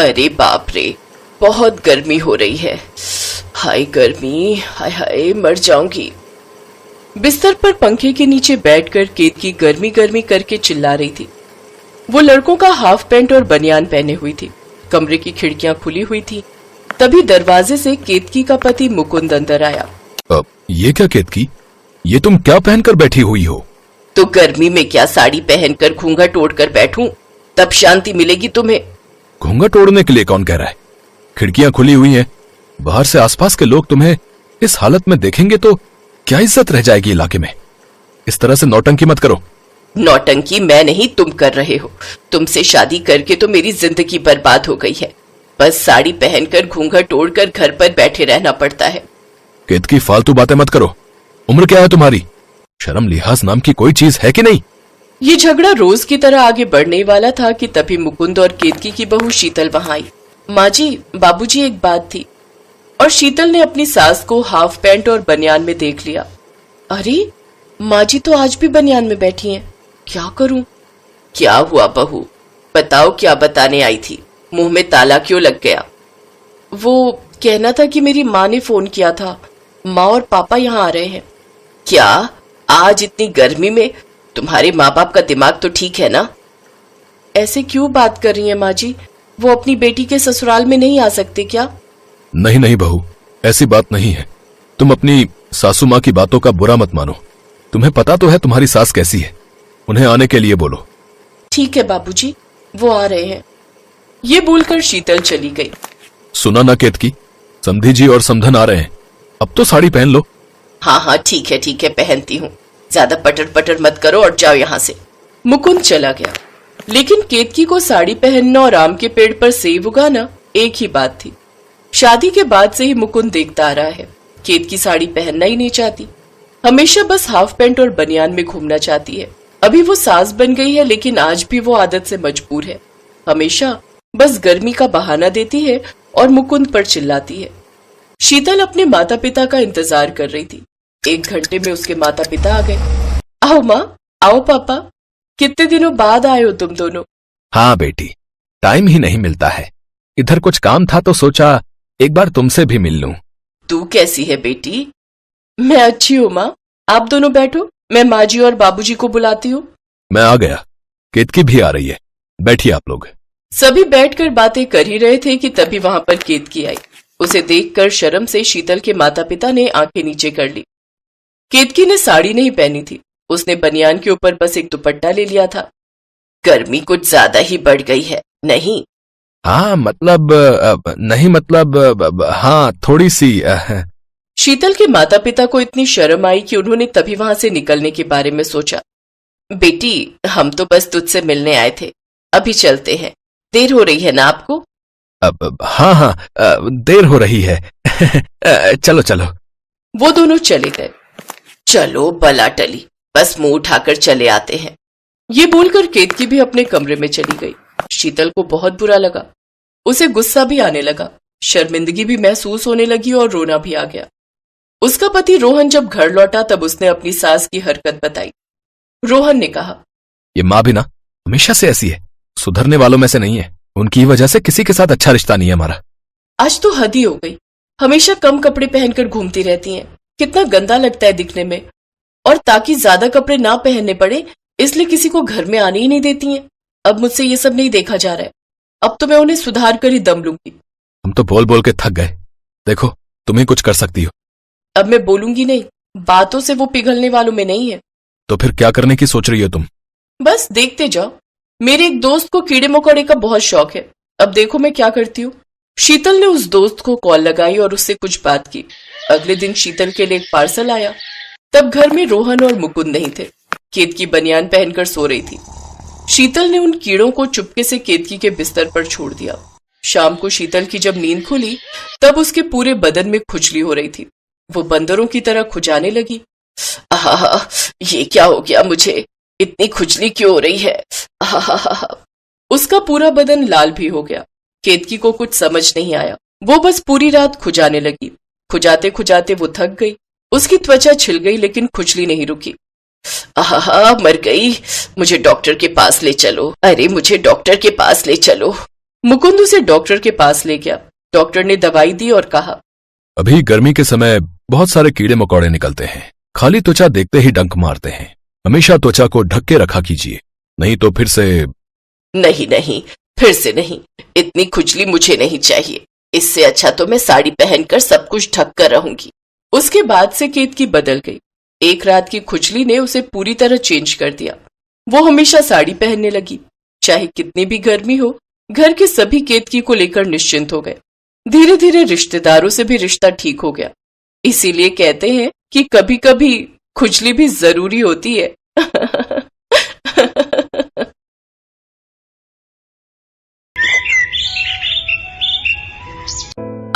अरे बाप रे, बहुत गर्मी हो रही है। हाय गर्मी, हाय हाय मर जाऊंगी। बिस्तर पर पंखे के नीचे बैठकर केतकी गर्मी गर्मी करके चिल्ला रही थी। वो लड़कों का हाफ पैंट और बनियान पहने हुई थी। कमरे की खिड़कियां खुली हुई थी। तभी दरवाजे से केतकी का पति मुकुंद अंदर आया। ये क्या केतकी, ये तुम क्या पहनकर बैठी हुई हो? तो गर्मी में क्या साड़ी पहनकर घूंघट ओढ़कर बैठूं, तब शांति मिलेगी तुम्हें। घूंघट ओढ़ने के लिए कौन कह रहा है? खिड़कियां खुली हुई हैं, बाहर से आसपास के लोग तुम्हें इस हालत में देखेंगे तो क्या इज्जत रह जाएगी इलाके में। इस तरह से नौटंकी मत करो। नौटंकी मैं नहीं, तुम कर रहे हो। तुमसे शादी करके तो मेरी जिंदगी बर्बाद हो गई है। बस साड़ी पहनकर घूंघट ओढ़कर घर पर बैठे रहना पड़ता है। केतकी फालतू बातें मत करो। उम्र क्या है तुम्हारी? शर्म लिहाज नाम की कोई चीज है कि नहीं? ये झगड़ा रोज की तरह आगे बढ़ने वाला था कि तभी मुकुंद और केतकी की बहू शीतल वहां आई। माँ जी, बाबूजी, एक बात थी। और शीतल ने अपनी सास को हाफ पैंट और बनियान में देख लिया। अरे माँ जी तो आज भी बनियान में बैठी हैं। क्या करूं? क्या हुआ बहू, बताओ क्या बताने आई थी? मुंह में ताला क्यों लग गया? वो कहना था कि मेरी माँ ने फोन किया था, माँ और पापा यहाँ आ रहे हैं। क्या आज इतनी गर्मी में? तुम्हारे माँ बाप का दिमाग तो ठीक है ना? ऐसे क्यों बात कर रही हैं माँ जी? वो अपनी बेटी के ससुराल में नहीं आ सकते क्या? नहीं नहीं बहू, ऐसी बात नहीं है। तुम अपनी सासू माँ की बातों का बुरा मत मानो। तुम्हें पता तो है तुम्हारी सास कैसी है। उन्हें आने के लिए बोलो। ठीक है बाबूजी, वो आ रहे हैं। ये बोलकर शीतल चली गई। सुना ना केतकी, समधी जी और समधन आ रहे हैं। अब तो साड़ी पहन लो। हाँ ठीक है पहनती हूँ। ज्यादा पटर पटर मत करो और जाओ यहाँ से। मुकुंद चला गया। लेकिन केतकी को साड़ी पहनना और आम के पेड़ पर सेब उगाना एक ही बात थी। शादी के बाद से ही मुकुंद देखता आ रहा है। केतकी साड़ी पहनना ही नहीं चाहती। हमेशा बस हाफ पैंट और बनियान में घूमना चाहती है। अभी वो सास बन गई है, लेकिन आज भी वो आदत से मजबूर है। हमेशा बस गर्मी का बहाना देती है और मुकुंद पर चिल्लाती है। शीतल अपने माता पिता का इंतजार कर रही थी। 1 घंटे में उसके माता पिता आ गए। आओ माँ, आओ पापा, कितने दिनों बाद आए हो तुम दोनों। हाँ बेटी, टाइम ही नहीं मिलता है। इधर कुछ काम था तो सोचा एक बार तुमसे भी मिल लूं। तू कैसी है बेटी? मैं अच्छी हूँ माँ, आप दोनों बैठो, मैं माँ जी और बाबूजी को बुलाती हूँ। मैं आ गया, केतकी भी आ रही है, बैठिए आप लोग। सभी बैठकर बातें कर ही रहे थे कि तभी वहां पर केतकी आई। उसे देखकर शर्म से शीतल के माता पिता ने आंखें नीचे कर ली। केतकी ने साड़ी नहीं पहनी थी। उसने बनियान के ऊपर बस एक दुपट्टा ले लिया था। गर्मी कुछ ज्यादा ही बढ़ गई है, नहीं? हाँ मतलब नहीं मतलब हाँ थोड़ी सी। शीतल के माता पिता को इतनी शर्म आई कि उन्होंने तभी वहां से निकलने के बारे में सोचा। बेटी, हम तो बस तुझसे मिलने आए थे, अभी चलते हैं। देर हो रही है ना आपको? हाँ देर हो रही है। चलो चलो। वो दोनों चले गए। चलो बला टली, बस मुंह उठाकर चले आते हैं। ये बोलकर केतकी भी अपने कमरे में चली गई। शीतल को बहुत बुरा लगा। उसे गुस्सा भी आने लगा, शर्मिंदगी भी महसूस होने लगी और रोना भी आ गया। उसका पति रोहन जब घर लौटा तब उसने अपनी सास की हरकत बताई। रोहन ने कहा, ये माँ भी ना हमेशा से ऐसी है, सुधरने वालों में से नहीं है। उनकी वजह से किसी के साथ अच्छा रिश्ता नहीं है हमारा। आज तो हद ही हो गई। हमेशा कम कपड़े पहनकर घूमती रहती हैं। कितना गंदा लगता है दिखने में। और ताकि ज्यादा कपड़े ना पहनने पड़े इसलिए किसी को घर में आने ही नहीं देती हैं। अब मुझसे ये सब नहीं देखा जा रहा है। अब तो मैं उन्हें सुधार कर ही दम लूंगी। हम तो बोल बोल के थक गए। देखो तुम ही कुछ कर सकती हो। अब मैं बोलूंगी नहीं, बातों से वो पिघलने वालों में नहीं है। तो फिर क्या करने की सोच रही हो तुम? बस देखते जाओ। मेरे एक दोस्त को कीड़े मकोड़े का बहुत शौक है। अब देखो मैं क्या करती हूँ। शीतल ने उस दोस्त को कॉल लगाई और उससे कुछ बात की। अगले दिन शीतल के लिए एक पार्सल आया। तब घर में रोहन और मुकुंद नहीं थे। केतकी बनियान पहनकर सो रही थी। शीतल ने उन कीड़ों को चुपके से केतकी के बिस्तर पर छोड़ दिया। शाम को शीतल की जब नींद खुली तब उसके पूरे बदन में खुजली हो रही थी। वो बंदरों की तरह खुजाने लगी। आहा, ये क्या हो गया मुझे? इतनी खुजली क्यों हो रही है? आहा। उसका पूरा बदन लाल भी हो गया। केतकी को कुछ समझ नहीं आया। वो बस पूरी रात खुजाने लगी। खुजाते खुजाते वो थक गई। उसकी त्वचा छिल गई लेकिन खुजली नहीं रुकी। आहा, मर गई। मुझे डॉक्टर के पास ले चलो। अरे मुझे डॉक्टर के पास ले चलो। मुकुंद उसे डॉक्टर के पास ले गया। डॉक्टर ने दवाई दी और कहा, अभी गर्मी के समय बहुत सारे कीड़े मकोड़े निकलते हैं। खाली त्वचा देखते ही डंक मारते हैं। हमेशा त्वचा को ढक के रखा कीजिए, नहीं तो फिर से। नहीं नहीं, फिर से नहीं। इतनी खुजली मुझे नहीं चाहिए। इससे अच्छा तो मैं साड़ी पहनकर सब कुछ ढक कर रहूंगी। उसके बाद से केतकी बदल गई। एक रात की खुजली ने उसे पूरी तरह चेंज कर दिया। वो हमेशा साड़ी पहनने लगी। चाहे कितनी भी गर्मी हो, घर के सभी केतकी को लेकर निश्चिंत हो गए। धीरे धीरे रिश्तेदारों से भी रिश्ता ठीक हो गया। इसीलिए कहते हैं कि कभी कभी खुजली भी जरूरी होती है।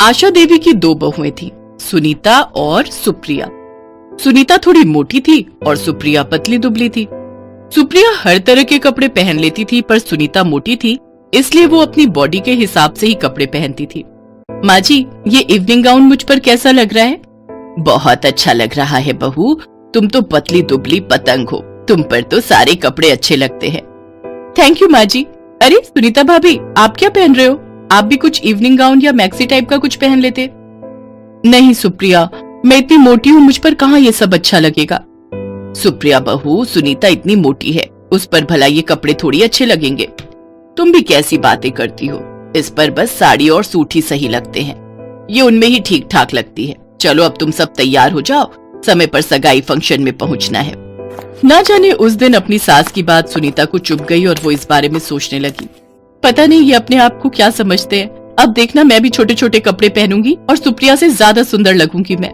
आशा देवी की दो बहुएं थीं, सुनीता और सुप्रिया। सुनीता थोड़ी मोटी थी और सुप्रिया पतली दुबली थी। सुप्रिया हर तरह के कपड़े पहन लेती थी, पर सुनीता मोटी थी, इसलिए वो अपनी बॉडी के हिसाब से ही कपड़े पहनती थी। माँ जी, ये इवनिंग गाउन मुझ पर कैसा लग रहा है? बहुत अच्छा लग रहा है बहू, तुम तो पतली दुबली पतंग हो, तुम पर तो सारे कपड़े अच्छे लगते हैं। थैंक यू माँ जी। अरे सुनीता भाभी, आप क्या पहन रहे हो? आप भी कुछ इवनिंग गाउन या मैक्सी टाइप का कुछ पहन लेते। नहीं सुप्रिया, मैं इतनी मोटी हूँ, मुझ पर कहाँ ये सब अच्छा लगेगा। सुप्रिया बहू, सुनीता इतनी मोटी है, उस पर भला ये कपड़े थोड़ी अच्छे लगेंगे। तुम भी कैसी बातें करती हो, इस पर बस साड़ी और सूट ही सही लगते हैं, ये उनमें ही ठीक ठाक लगती है। चलो अब तुम सब तैयार हो जाओ, समय पर सगाई फंक्शन में पहुंचना है। ना जाने उस दिन अपनी सास की बात सुनीता को चुभ गई और वो इस बारे में सोचने लगी, पता नहीं ये अपने आप को क्या समझते हैं। अब देखना मैं भी छोटे छोटे कपड़े पहनूंगी और सुप्रिया से ज्यादा सुंदर लगूंगी मैं।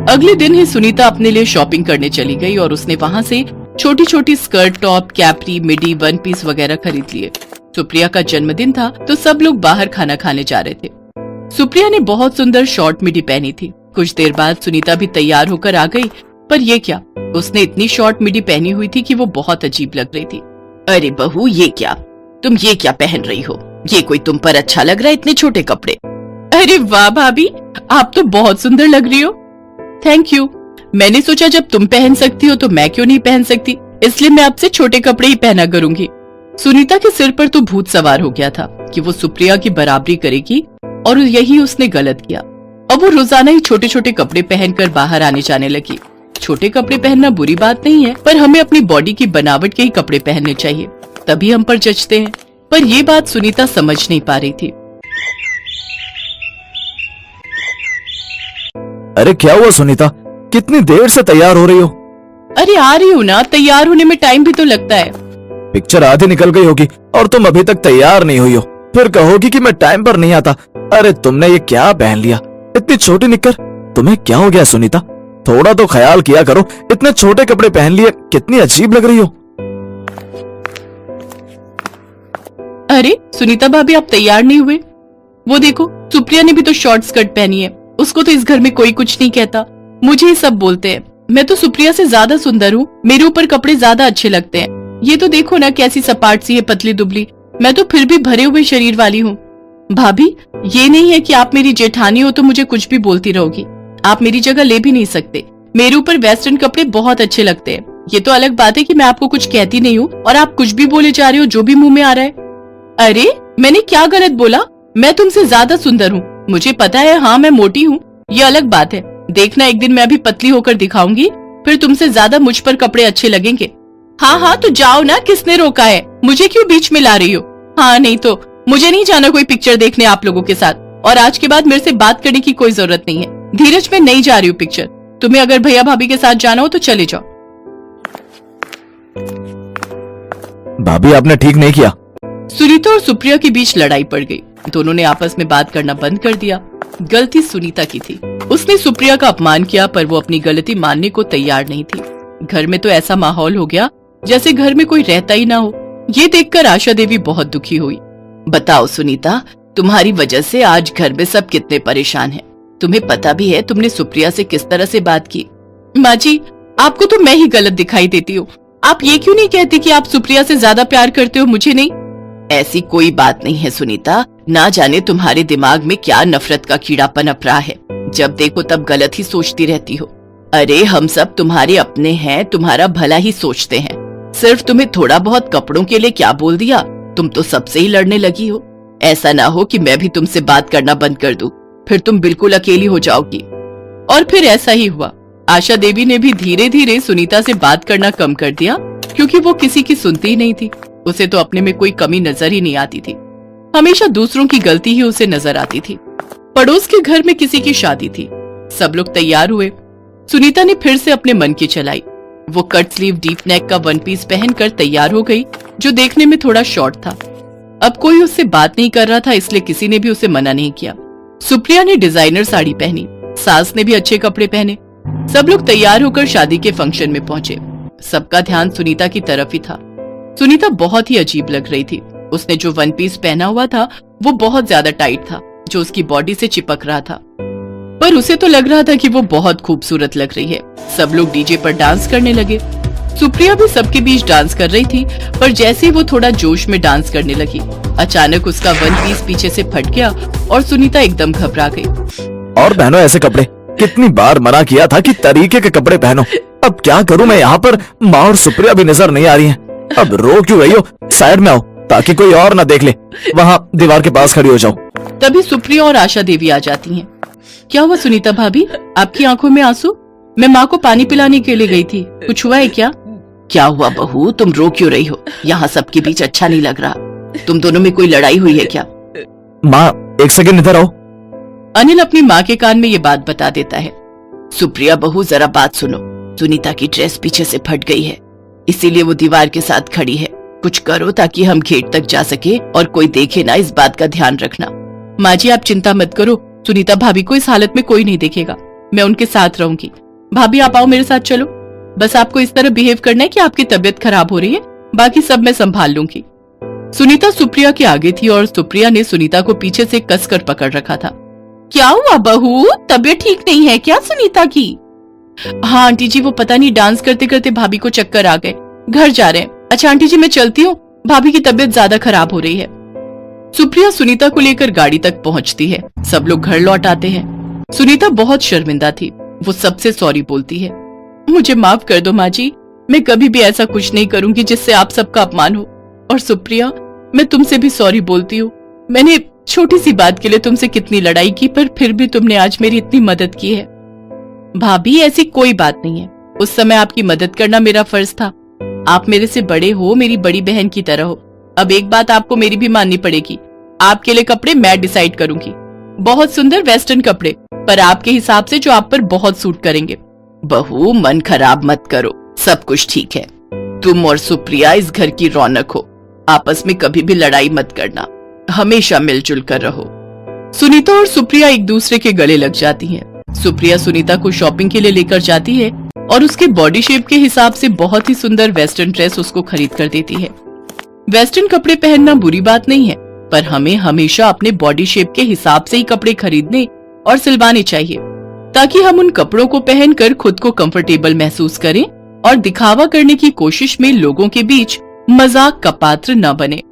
अगले दिन ही सुनीता अपने लिए शॉपिंग करने चली गई और उसने वहाँ से छोटी छोटी स्कर्ट, टॉप, कैपरी, मिडी, वन पीस वगैरह खरीद लिए। सुप्रिया का जन्मदिन था तो सब लोग बाहर खाना खाने जा रहे थे। सुप्रिया ने बहुत सुंदर शॉर्ट मिडी पहनी थी। कुछ देर बाद सुनीता भी तैयार होकर आ गई, पर ये क्या, उसने इतनी शॉर्ट मिडी पहनी हुई थी कि वो बहुत अजीब लग रही थी। अरे बहू, ये क्या, तुम ये क्या पहन रही हो? ये कोई तुम पर अच्छा लग रहा है, इतने छोटे कपड़े? अरे वाह भाभी, आप तो बहुत सुंदर लग रही हो। Thank you. मैंने सोचा जब तुम पहन सकती हो तो मैं क्यों नहीं पहन सकती, इसलिए मैं आपसे छोटे कपड़े ही पहना करूंगी। सुनीता के सिर पर तो भूत सवार हो गया था कि वो सुप्रिया की बराबरी करेगी, और यही उसने गलत किया। अब वो रोजाना ही छोटे छोटे कपड़े पहनकर बाहर आने जाने लगी। छोटे कपड़े पहनना बुरी बात नहीं है, पर हमें अपनी बॉडी की बनावट के ही कपड़े पहनने चाहिए, तभी हम पर जचते हैं। पर ये बात सुनीता समझ नहीं पा रही थी। अरे क्या हुआ सुनीता, कितनी देर से तैयार हो रही हो? अरे आ रही हूँ ना, तैयार होने में टाइम भी तो लगता है। पिक्चर आधी निकल गई होगी और तुम अभी तक तैयार नहीं हुई हो, फिर कहोगी कि मैं टाइम पर नहीं आता। अरे तुमने ये क्या पहन लिया, इतनी छोटी निक्कर, तुम्हें क्या हो गया सुनीता? थोड़ा तो ख्याल किया करो, इतने छोटे कपड़े पहन लिए, कितनी अजीब लग रही हो। अरे सुनीता भाभी, आप तैयार नहीं हुए? वो देखो, सुप्रिया ने भी तो शॉर्ट स्कर्ट पहनी है। उसको तो इस घर में कोई कुछ नहीं कहता, मुझे ही सब बोलते हैं। मैं तो सुप्रिया से ज्यादा सुंदर हूँ, मेरे ऊपर कपड़े ज्यादा अच्छे लगते हैं। ये तो देखो ना कैसी सपाट सी है, पतली दुबली, मैं तो फिर भी भरे हुए शरीर वाली हूँ। भाभी, ये नहीं है कि आप मेरी जेठानी हो तो मुझे कुछ भी बोलती रहोगी। आप मेरी जगह ले भी नहीं सकते। मेरे ऊपर वेस्टर्न कपड़े बहुत अच्छे लगते हैं। ये तो अलग बात है कि मैं आपको कुछ कहती नहीं हूँ और आप कुछ भी बोले जा रहे हो, जो भी मुंह में आ रहा है। अरे मैंने क्या गलत बोला? मैं तुमसे ज्यादा सुंदर हूँ, मुझे पता है। हाँ मैं मोटी हूँ, ये अलग बात है। देखना एक दिन मैं भी पतली होकर दिखाऊंगी, फिर तुमसे ज्यादा मुझ पर कपड़े अच्छे लगेंगे। हाँ हाँ तो जाओ ना, किसने रोका है? मुझे क्यों बीच में ला रही हो? हाँ नहीं तो मुझे नहीं जाना कोई पिक्चर देखने आप लोगों के साथ, और आज के बाद मेरे से बात करने की कोई जरूरत नहीं है। धीरज, मैं नहीं जा रही हूँ पिक्चर। तुम्हें अगर भैया भाभी के साथ जाना हो तो चले जाओ। भाभी आपने ठीक नहीं किया। सुनीता और सुप्रिया के बीच लड़ाई पड़ गई। दोनों ने आपस में बात करना बंद कर दिया। गलती सुनीता की थी, उसने सुप्रिया का अपमान किया, पर वो अपनी गलती मानने को तैयार नहीं थी। घर में तो ऐसा माहौल हो गया जैसे घर में कोई रहता ही ना हो। ये देखकर आशा देवी बहुत दुखी हुई। बताओ सुनीता, तुम्हारी वजह से आज घर में सब कितने परेशान हैं। तुम्हें पता भी है तुमने सुप्रिया से किस तरह से बात की। माँ जी, आपको तो मैं ही गलत दिखाई देती हूँ। आप ये क्यों नहीं कहती कि आप सुप्रिया से ज्यादा प्यार करते हो, मुझे नहीं? ऐसी कोई बात नहीं है सुनीता, ना जाने तुम्हारे दिमाग में क्या नफरत का कीड़ा पनप रहा है। जब देखो तब गलत ही सोचती रहती हो। अरे हम सब तुम्हारे अपने हैं, तुम्हारा भला ही सोचते हैं। सिर्फ तुम्हें थोड़ा बहुत कपड़ों के लिए क्या बोल दिया, तुम तो सबसे ही लड़ने लगी हो। ऐसा ना हो कि मैं भी तुमसे बात करना बंद कर दूं, फिर तुम बिल्कुल अकेली हो जाओगी। और फिर ऐसा ही हुआ। आशा देवी ने भी धीरे धीरे सुनीता से बात करना कम कर दिया, क्योंकि वो किसी की सुनती ही नहीं थी। उसे तो अपने में कोई कमी नजर ही नहीं आती थी। हमेशा दूसरों की गलती ही उसे नजर आती थी। पड़ोस के घर में किसी की शादी थी। सब लोग तैयार हुए। सुनीता ने फिर से अपने मन की चलाई। वो कट स्लीव डीप नेक का वन पीस पहनकर तैयार हो गई, जो देखने में थोड़ा शॉर्ट था। अब कोई उससे बात नहीं कर रहा था, इसलिए किसी ने भी उसे मना नहीं किया। सुप्रिया ने डिजाइनर साड़ी पहनी, सास ने भी अच्छे कपड़े पहने। सब लोग तैयार होकर शादी के फंक्शन में पहुंचे। सबका ध्यान सुनीता की तरफ ही था। सुनीता बहुत ही अजीब लग रही थी। उसने जो वन पीस पहना हुआ था वो बहुत ज्यादा टाइट था, जो उसकी बॉडी से चिपक रहा था, पर उसे तो लग रहा था कि वो बहुत खूबसूरत लग रही है। सब लोग डीजे पर डांस करने लगे। सुप्रिया भी सबके बीच डांस कर रही थी, पर जैसे ही वो थोड़ा जोश में डांस करने लगी, अचानक उसका वन पीस पीछे से फट गया और सुनीता एकदम घबरा गई। और पहनो ऐसे कपड़े, कितनी बार मना किया था कि तरीके के कपड़े पहनो। अब क्या करूं मैं, यहाँ पर माँ और सुप्रिया भी नजर नहीं आ रही हैं। अब रो क्यों रही हो, साइड में आओ ताकि कोई और ना देख ले। वहाँ दीवार के पास खड़ी हो जाओ। तभी सुप्रिया और आशा देवी आ जाती हैं। क्या हुआ सुनीता भाभी, आपकी आंखों में आंसू? मैं माँ को पानी पिलाने के लिए गई थी, कुछ हुआ है क्या? क्या हुआ बहू, तुम रो क्यों रही हो? यहाँ सबके बीच अच्छा नहीं लग रहा। तुम दोनों में कोई लड़ाई हुई है क्या? माँ एक सेकंड इधर आओ। अनिल अपनी माँ के कान में ये बात बता देता है। सुप्रिया बहू जरा बात सुनो, सुनीता की ड्रेस पीछे से फट गई है, इसीलिए वो दीवार के साथ खड़ी है। कुछ करो ताकि हम गेट तक जा सके और कोई देखे ना, इस बात का ध्यान रखना। माँ जी आप चिंता मत करो, सुनीता भाभी को इस हालत में कोई नहीं देखेगा, मैं उनके साथ रहूंगी। भाभी आप आओ मेरे साथ चलो, बस आपको इस तरह बिहेव करना है कि आपकी तबीयत खराब हो रही है, बाकी सब मैं संभाल लूंगी। सुनीता सुप्रिया के आगे थी और सुप्रिया ने सुनीता को पीछे से कसकर पकड़ रखा था। क्या हुआ बहू, तबीयत ठीक नहीं है क्या सुनीता की? हाँ आंटी जी, वो पता नहीं डांस करते करते भाभी को चक्कर आ गए, घर जा रहे हैं। अच्छा आंटी जी मैं चलती हूँ, भाभी की तबीयत ज्यादा खराब हो रही है। सुप्रिया सुनीता को लेकर गाड़ी तक पहुँचती है। सब लोग घर लौट आते हैं। सुनीता बहुत शर्मिंदा थी। वो सबसे सॉरी बोलती है। मुझे माफ कर दो माँ जी, मैं कभी भी ऐसा कुछ नहीं करूंगी जिससे आप सबका अपमान हो। और सुप्रिया मैं तुमसे भी सॉरी बोलती हूँ। मैंने छोटी सी बात के लिए तुमसे कितनी लड़ाई की, पर फिर भी तुमने आज मेरी इतनी मदद की है। भाभी ऐसी कोई बात नहीं है, उस समय आपकी मदद करना मेरा फर्ज था। आप मेरे से बड़े हो, मेरी बड़ी बहन की तरह हो। अब एक बात आपको मेरी भी माननी पड़ेगी, आपके लिए कपड़े मैं डिसाइड करूंगी। बहुत सुंदर वेस्टर्न कपड़े, पर आपके हिसाब से जो आप पर बहुत सूट करेंगे। बहू मन खराब मत करो, सब कुछ ठीक है। तुम और सुप्रिया इस घर की रौनक हो, आपस में कभी भी लड़ाई मत करना, हमेशा मिलजुल कर रहो। सुनीता और सुप्रिया एक दूसरे के गले लग जाती हैं। सुप्रिया सुनीता को शॉपिंग के लिए लेकर जाती है और उसके बॉडी शेप के हिसाब से बहुत ही सुंदर वेस्टर्न ड्रेस उसको खरीद कर देती है। वेस्टर्न कपड़े पहनना बुरी बात नहीं है, पर हमें हमेशा अपने बॉडी शेप के हिसाब से ही कपड़े खरीदने और सिलवाने चाहिए, ताकि हम उन कपड़ों को पहनकर खुद को कंफर्टेबल महसूस करें और दिखावा करने की कोशिश में लोगों के बीच मजाक का पात्र न बने।